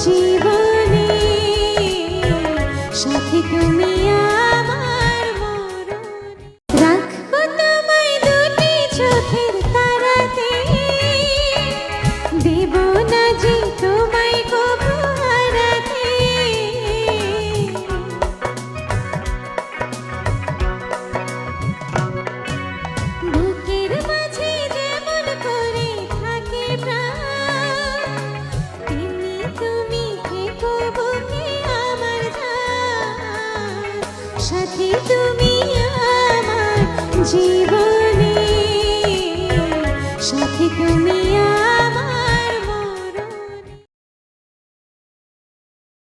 জীবনে সাথী তুমি আমার মরণে। রাখবো তোমায় দুটি চোখের তারাতে, দেব না যে তোমায় কবু হারাতে। বুকের মাঝে যেমন করে থাকে প্রাণ, তেমনি তুমি থেকো বুকে আমার জান। সাথী তুমি আমার জীবনে, সাথী তুমি